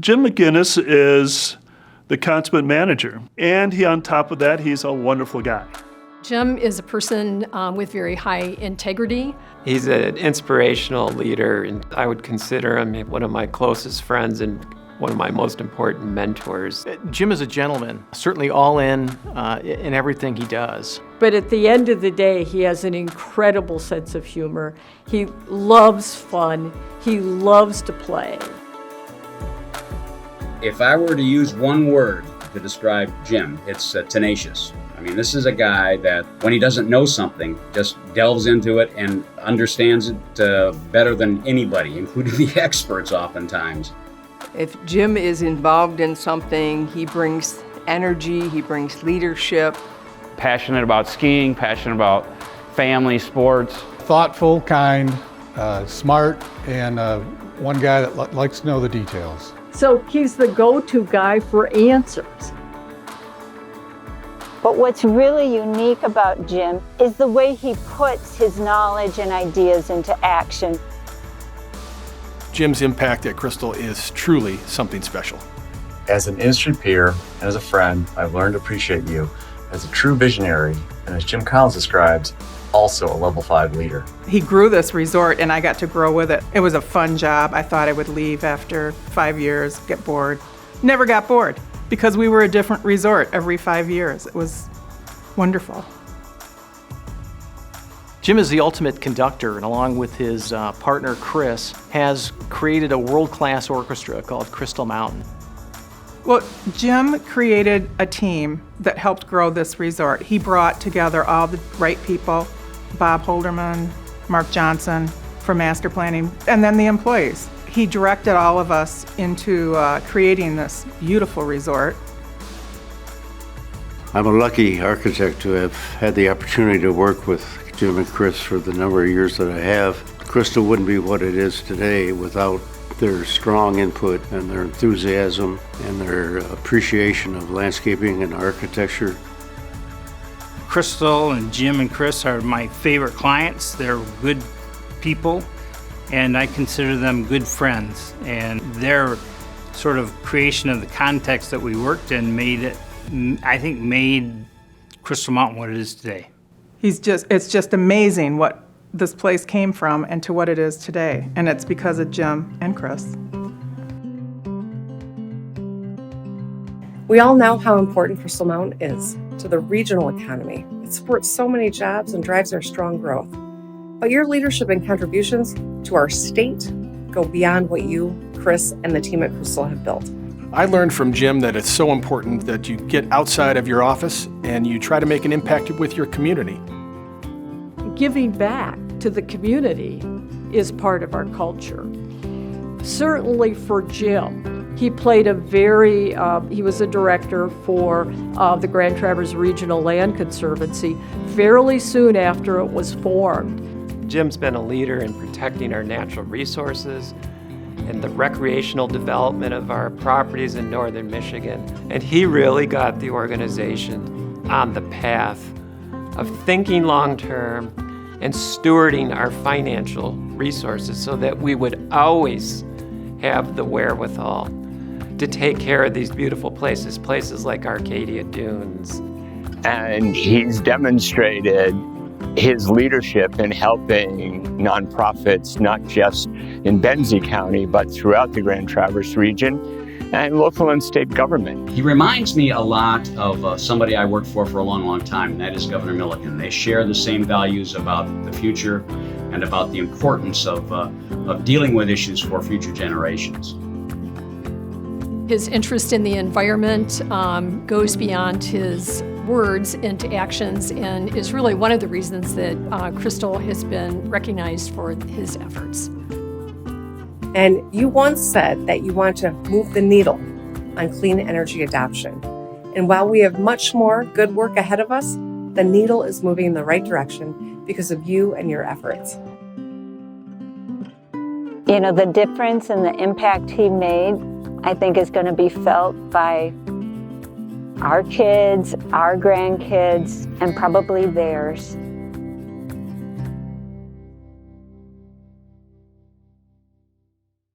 Jim MacInnes is the consummate manager, and on top of that, he's a wonderful guy. Jim is a person with very high integrity. He's an inspirational leader, and I would consider him one of my closest friends and one of my most important mentors. Jim is a gentleman, certainly all in everything he does. But at the end of the day, he has an incredible sense of humor. He loves fun. He loves to play. If I were to use one word to describe Jim, it's tenacious. I mean, this is a guy that when he doesn't know something, just delves into it and understands it better than anybody, including the experts oftentimes. If Jim is involved in something, he brings energy, he brings leadership. Passionate about skiing, passionate about family, sports. Thoughtful, kind, smart, and one guy that likes to know the details. So he's the go-to guy for answers. But what's really unique about Jim is the way he puts his knowledge and ideas into action. Jim's impact at Crystal is truly something special. As an industry peer and as a friend, I've learned to appreciate you as a true visionary, and as Jim Collins describes, also a level 5 leader. He grew this resort and I got to grow with it. It was a fun job. I thought I would leave after 5 years, get bored. Never got bored because we were a different resort every 5 years. It was wonderful. Jim is the ultimate conductor, and along with his partner Chris, has created a world-class orchestra called Crystal Mountain. Well, Jim created a team that helped grow this resort. He brought together all the right people, Bob Holderman, Mark Johnson for master planning, and then the employees. He directed all of us into creating this beautiful resort. I'm a lucky architect to have had the opportunity to work with Jim and Chris for the number of years that I have. Crystal wouldn't be what it is today without their strong input and their enthusiasm and their appreciation of landscaping and architecture. Crystal and Jim and Chris are my favorite clients. They're good people, and I consider them good friends. And their sort of creation of the context that we worked in made Crystal Mountain what it is today. It's just amazing what this place came from and to what it is today. And it's because of Jim and Chris. We all know how important Crystal Mountain is to the regional economy. It supports so many jobs and drives our strong growth. But your leadership and contributions to our state go beyond what you, Chris, and the team at Crystal have built. I learned from Jim that it's so important that you get outside of your office and you try to make an impact with your community. Giving back to the community is part of our culture. Certainly for Jim, he played he was a director for the Grand Traverse Regional Land Conservancy fairly soon after it was formed. Jim's been a leader in protecting our natural resources and the recreational development of our properties in northern Michigan. And he really got the organization on the path of thinking long-term and stewarding our financial resources so that we would always have the wherewithal to take care of these beautiful places like Arcadia Dunes. And he's demonstrated his leadership in helping nonprofits, not just in Benzie County, but throughout the Grand Traverse region and local and state government. He reminds me a lot of somebody I worked for a long, long time, and that is Governor Milliken. They share the same values about the future and about the importance of dealing with issues for future generations. His interest in the environment goes beyond his words into actions and is really one of the reasons that Crystal has been recognized for his efforts. And you once said that you want to move the needle on clean energy adoption. And while we have much more good work ahead of us, the needle is moving in the right direction because of you and your efforts. You know, the difference and the impact he made, I think, is going to be felt by our kids, our grandkids, and probably theirs.